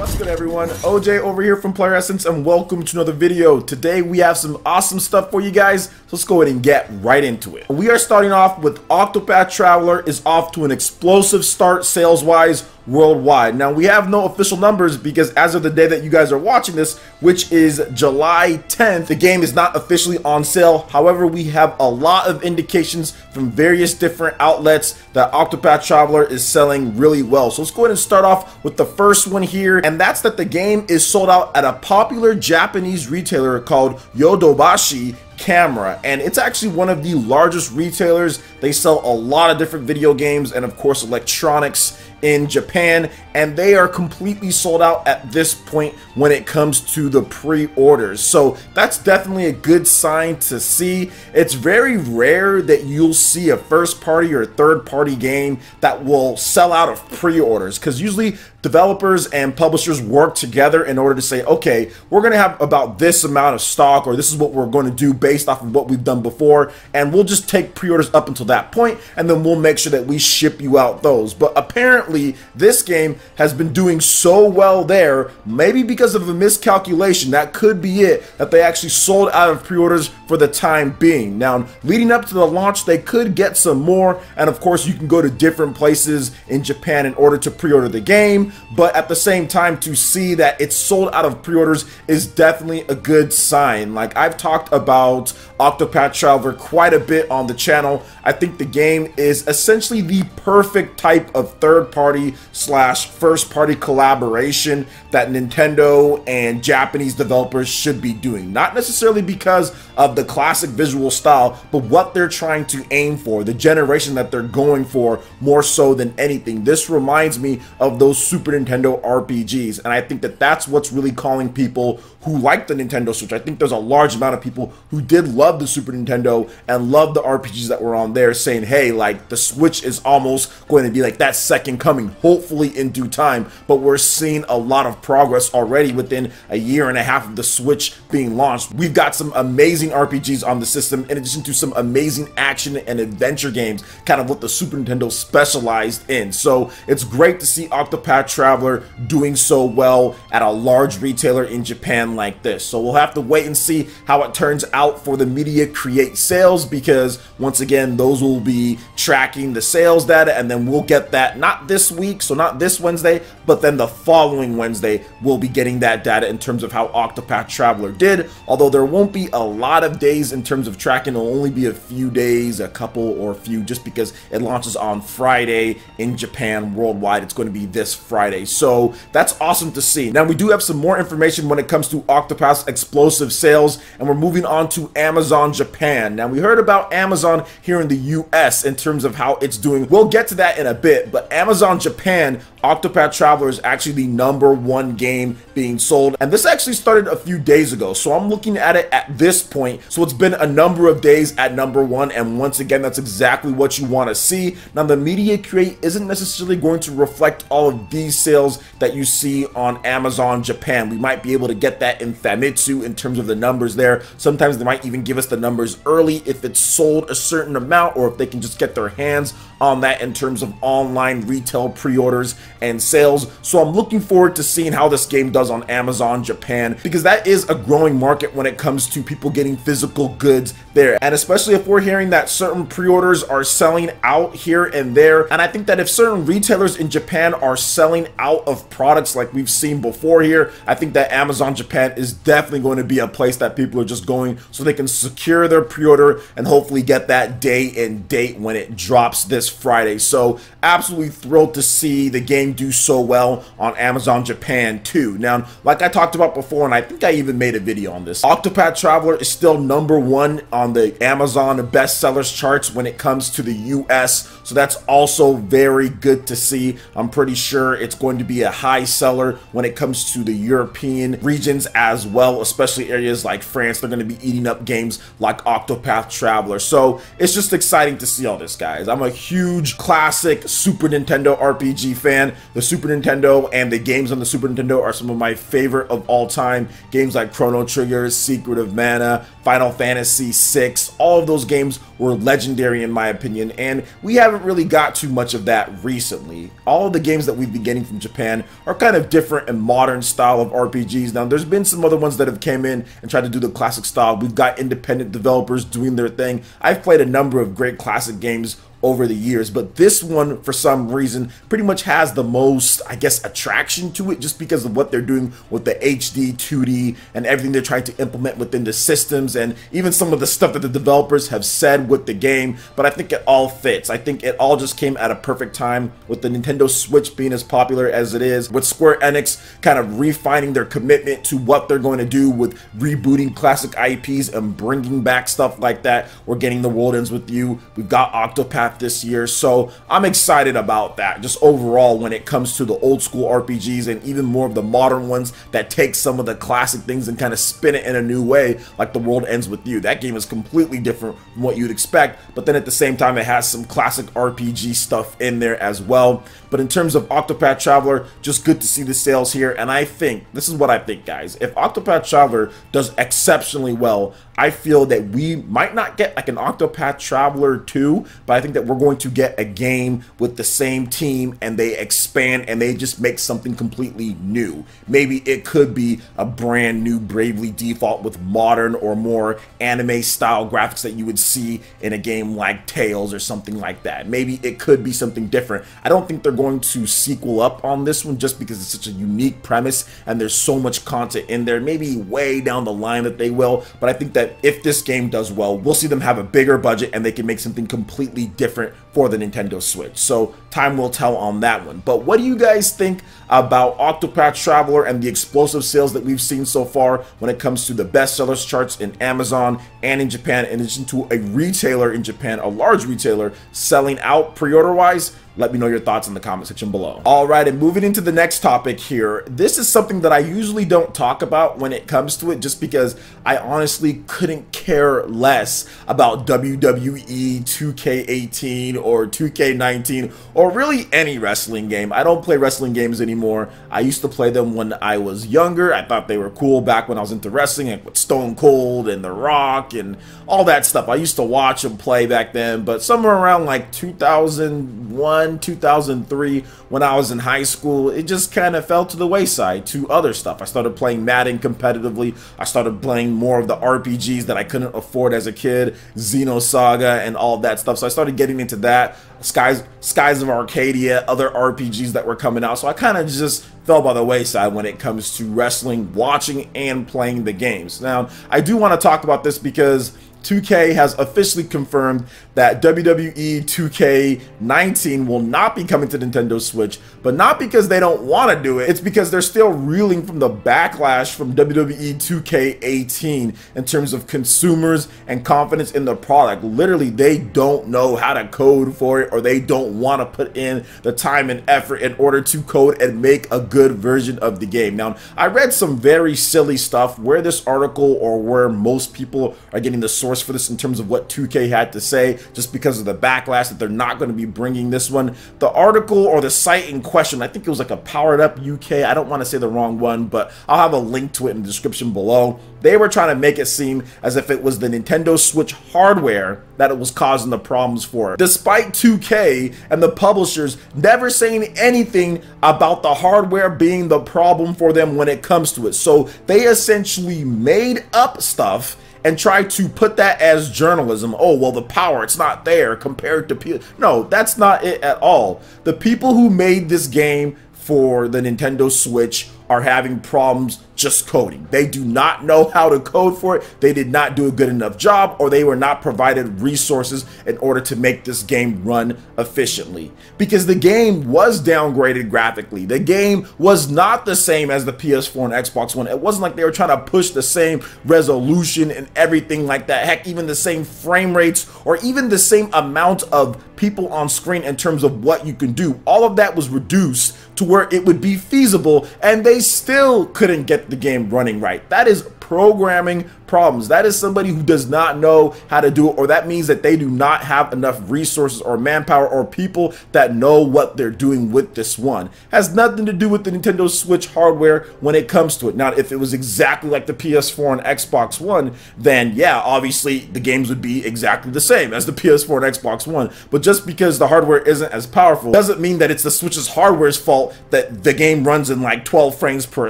What's good, everyone? OJ over here from Player Essence, and welcome to another video. Today we have some awesome stuff for you guys, so let's go ahead and get right into it. We are starting off with Octopath Traveler is off to an explosive start sales-wise worldwide. Now, we have no official numbers because as of the day that you guys are watching this, which is July 10th, the game is not officially on sale. However, we have a lot of indications from various different outlets that Octopath Traveler is selling really well. So let's go ahead and start off with the first one here, and that's that the game is sold out at a popular Japanese retailer called Yodobashi Camera, and it's actually one of the largest retailers. They sell a lot of different video games and of course electronics in Japan, and they are completely sold out at this point when it comes to the pre-orders. So that's definitely a good sign to see. It's very rare that you'll see a first party or third party game that will sell out of pre-orders, because usually developers and publishers work together in order to say, okay, we're going to have about this amount of stock, or this is what we're going to do based off of what we've done before, and we'll just take pre-orders up until that point, and then we'll make sure that we ship you out those. But apparently this game has been doing so well there, maybe because of a miscalculation, that could be it, that they actually sold out of pre-orders for the time being. Now, leading up to the launch, they could get some more, and of course you can go to different places in Japan in order to pre-order the game, but at the same time, to see that it's sold out of pre-orders is definitely a good sign. Like, I've talked about Octopath Traveler quite a bit on the channel. I think the game is essentially the perfect type of third-party slash first-party collaboration that Nintendo and Japanese developers should be doing. Not necessarily because of the classic visual style, but what they're trying to aim for, the generation that they're going for more so than anything. This reminds me of those Super Nintendo RPGs, and I think that that's what's really calling people who like the Nintendo Switch. I think there's a large amount of people who did love the Super Nintendo and love the RPGs that were on there, saying, hey, like, the Switch is almost going to be like that second coming, hopefully in due time. But we're seeing a lot of progress already within a year and a half of the Switch being launched. We've got some amazing RPGs on the system, in addition to some amazing action and adventure games, kind of what the Super Nintendo specialized in. So it's great to see Octopath Traveler doing so well at a large retailer in Japan like this. So we'll have to wait and see how it turns out for the Media Create sales, because once again, those will be tracking the sales data, and then we'll get that not this week, so not this Wednesday, but then the following Wednesday we'll be getting that data in terms of how Octopath Traveler did. Although there won't be a lot of days in terms of tracking, it'll only be a few days, a couple or a few, just because it launches on Friday in Japan. Worldwide it's going to be this Friday, so that's awesome to see. Now, we do have some more information when it comes to Octopath's explosive sales, and we're moving on to Amazon Japan. Now, we heard about Amazon here in the US in terms of how it's doing. We'll get to that in a bit, but Amazon Japan, Octopath Traveler is actually the #1 game being sold, and this actually started a few days ago, so I'm looking at it at this point. So it's been a number of days at #1, and once again, that's exactly what you want to see. Now, the Media Create isn't necessarily going to reflect all of these sales that you see on Amazon Japan. We might be able to get that in Famitsu in terms of the numbers there. Sometimes they might even give us the numbers early if it's sold a certain amount, or if they can just get their hands on that in terms of online retail pre-orders and sales. So I'm looking forward to seeing how this game does on Amazon Japan, because that is a growing market when it comes to people getting physical goods there, and especially if we're hearing that certain pre-orders are selling out here and there. And I think that if certain retailers in Japan are selling out of products like we've seen before here, I think that Amazon Japan is definitely going to be a place that people are just going so they can secure their pre-order and hopefully get that day and date when it drops this Friday. So absolutely thrilled to see the game do so well on Amazon Japan too. Now, like I talked about before, and I think I even made a video on this, Octopath Traveler is still #1 on the Amazon bestsellers charts when it comes to the US, so that's also very good to see. I'm pretty sure it's going to be a high seller when it comes to the European regions as well, especially areas like France. They're going to be eating up games like Octopath Traveler, so it's just exciting to see all this, guys. I'm a huge huge classic Super Nintendo RPG fan. The Super Nintendo and the games on the Super Nintendo are some of my favorite of all time. Games like Chrono Trigger, Secret of Mana, Final Fantasy VI, all of those games were legendary in my opinion, and we haven't really got too much of that recently. All of the games that we've been getting from Japan are kind of different and modern style of RPGs. Now, there's been some other ones that have came in and tried to do the classic style. We've got independent developers doing their thing. I've played a number of great classic games over the years, but this one for some reason pretty much has the most, I guess, attraction to it, just because of what they're doing with the HD 2D and everything they're trying to implement within the systems, and even some of the stuff that the developers have said with the game. But I think it all fits. I think it all just came at a perfect time with the Nintendo Switch being as popular as it is, with Square Enix kind of refining their commitment to what they're going to do with rebooting classic IPs and bringing back stuff like that. We're getting The World Ends With You. We've got Octopath this year, so I'm excited about that. Just overall, when it comes to the old school RPGs and even more of the modern ones that take some of the classic things and kind of spin it in a new way, like The World Ends With You. That game is completely different from what you'd expect, but then at the same time it has some classic RPG stuff in there as well. But in terms of Octopath Traveler, just good to see the sales here, and I think, this is what I think, guys, if Octopath Traveler does exceptionally well, I feel that we might not get like an Octopath Traveler 2, but I think that we're going to get a game with the same team and they expand and they just make something completely new. Maybe it could be a brand new Bravely Default with modern or more anime style graphics that you would see in a game like Tales or something like that. Maybe it could be something different. I don't think they're going to sequel up on this one just because it's such a unique premise and there's so much content in there. Maybe way down the line that they will, but I think that if this game does well, we'll see them have a bigger budget and they can make something completely different for the Nintendo Switch. So time will tell on that one. But what do you guys think about Octopath Traveler and the explosive sales that we've seen so far when it comes to the bestsellers charts in Amazon and in Japan, in addition to a retailer in Japan, a large retailer, selling out pre-order wise? Let me know your thoughts in the comment section below. All right, and moving into the next topic here. This is something that I usually don't talk about when it comes to it, just because I honestly couldn't care less about WWE 2K18 or 2K19 or really any wrestling game. I don't play wrestling games anymore. I used to play them when I was younger. I thought they were cool back when I was into wrestling, like with Stone Cold and The Rock and all that stuff. I used to watch and play back then, but somewhere around like 2001, 2003, when I was in high school, it just kind of fell to the wayside to other stuff. I started playing Madden competitively. I started playing more of the RPGs that I couldn't afford as a kid, Xenosaga and all that stuff. So I started getting into that, Skies of Arcadia, other RPGs that were coming out. So I kind of just fell by the wayside when it comes to wrestling, watching, and playing the games. Now, I do want to talk about this because 2K has officially confirmed that WWE 2K19 will not be coming to Nintendo Switch, but not because they don't want to do it. It's because they're still reeling from the backlash from WWE 2K18 in terms of consumers and confidence in the product. Literally, they don't know how to code for it, or they don't want to put in the time and effort in order to code and make a good version of the game. Now, I read some very silly stuff where this article, or where most people are getting the source for this in terms of what 2K had to say, just because of the backlash that they're not going to be bringing this one. The article or the site in question, I think it was like a Powered Up UK, I don't want to say the wrong one, but I'll have a link to it in the description below. They were trying to make it seem as if it was the Nintendo Switch hardware that it was causing the problems for, despite 2K and the publishers never saying anything about the hardware being the problem for them when it comes to it. So they essentially made up stuff and try to put that as journalism. Oh, well, the power, it's not there compared to people. No, that's not it at all. The people who made this game for the Nintendo Switch are having problems just coding. They do not know how to code for it. They did not do a good enough job, or they were not provided resources in order to make this game run efficiently. Because the game was downgraded graphically. The game was not the same as the PS4 and Xbox One. It wasn't like they were trying to push the same resolution and everything like that. Heck, even the same frame rates, or even the same amount of people on screen in terms of what you can do. All of that was reduced to where it would be feasible, and they still couldn't get the game running right. That is programming problems. That is somebody who does not know how to do it, or that means that they do not have enough resources or manpower or people that know what they're doing with this one. Has nothing to do with the Nintendo Switch hardware when it comes to it. Now, if it was exactly like the PS4 and Xbox One, then yeah, obviously the games would be exactly the same as the PS4 and Xbox One. But just because the hardware isn't as powerful doesn't mean that it's the Switch's hardware's fault that the game runs in like 12 frames per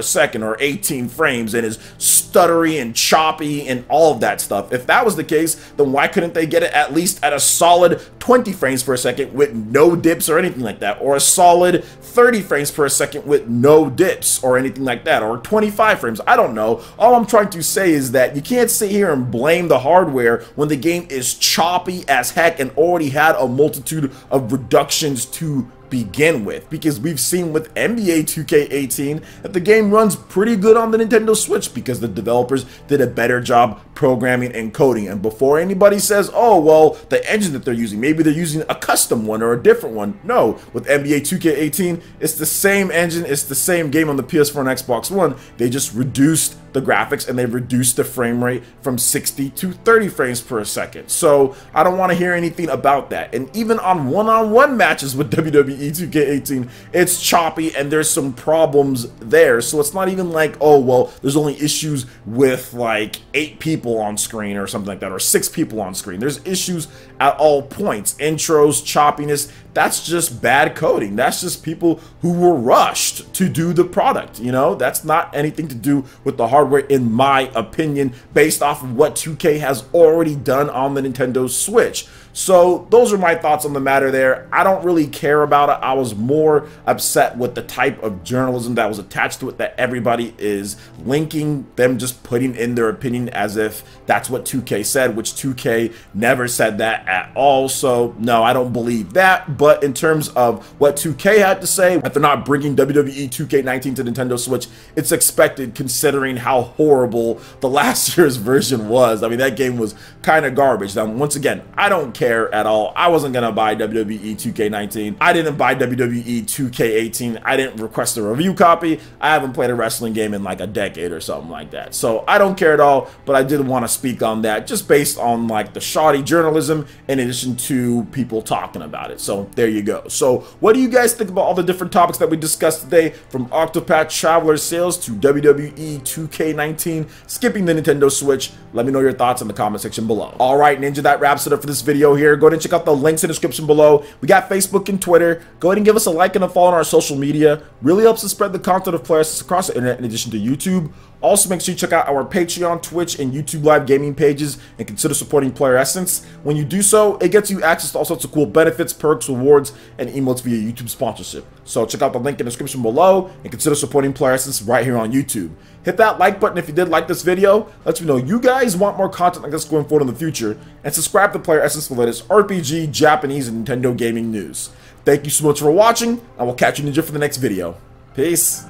second or 18 frames and is stuttery and choppy and all of that stuff. If that was the case, then why couldn't they get it at least at a solid 20 frames per second with no dips or anything like that, or a solid 30 frames per second with no dips or anything like that, or 25 frames? I don't know. All I'm trying to say is that you can't sit here and blame the hardware when the game is choppy as heck and already had a multitude of reductions to begin with, because we've seen with NBA 2K18 that the game runs pretty good on the Nintendo Switch because the developers did a better job programming and coding. And before anybody says, oh well, the engine that they're using, maybe they're using a custom one or a different one, no, with NBA 2K18 it's the same engine, it's the same game on the PS4 and Xbox One. They just reduced the graphics and they reduced the frame rate from 60 to 30 frames per second. So I don't want to hear anything about that. And even on one-on-one matches with WWE 2K18, it's choppy and there's some problems there. So it's not even like, oh well, there's only issues with like 8 people on screen or something like that, or 6 people on screen. There's issues at all points. Intros, choppiness, that's just bad coding. That's just people who were rushed to do the product, you know? That's not anything to do with the hardware, in my opinion, based off of what 2K has already done on the Nintendo Switch. So those are my thoughts on the matter there. I don't really care about it. I was more upset with the type of journalism that was attached to it, that everybody is linking them just putting in their opinion as if that's what 2K said, which 2K never said that at all. So no, I don't believe that. But in terms of what 2K had to say, if they're not bringing WWE 2K19 to Nintendo Switch, it's expected considering how horrible the last year's version was. I mean, that game was kind of garbage. Now, once again, I don't care at all. I wasn't gonna buy WWE 2K19. I didn't buy WWE 2K18. I didn't request a review copy. I haven't played a wrestling game in like a decade or something like that. So I don't care at all, but I did want to speak on that just based on like the shoddy journalism in addition to people talking about it. So there you go. So what do you guys think about all the different topics that we discussed today, from Octopath Traveler sales to WWE 2K19 skipping the Nintendo Switch? Let me know your thoughts in the comment section below. All right, Ninja, that wraps it up for this video here. Go ahead and check out the links in the description below. We got Facebook and Twitter. Go ahead and give us a like and a follow on our social media. Really helps us spread the content of Player Essence across the internet in addition to YouTube. Also, make sure you check out our Patreon, Twitch, and YouTube live gaming pages and consider supporting Player Essence. When you do so, it gets you access to all sorts of cool benefits, perks, rewards, and emotes via YouTube sponsorship. So check out the link in the description below and consider supporting Player Essence right here on YouTube. Hit that like button if you did like this video. Let me know you guys want more content like this going forward in the future. And subscribe to Player Essence for the latest RPG, Japanese, and Nintendo gaming news. Thank you so much for watching. I will catch you, Ninja, for the next video. Peace.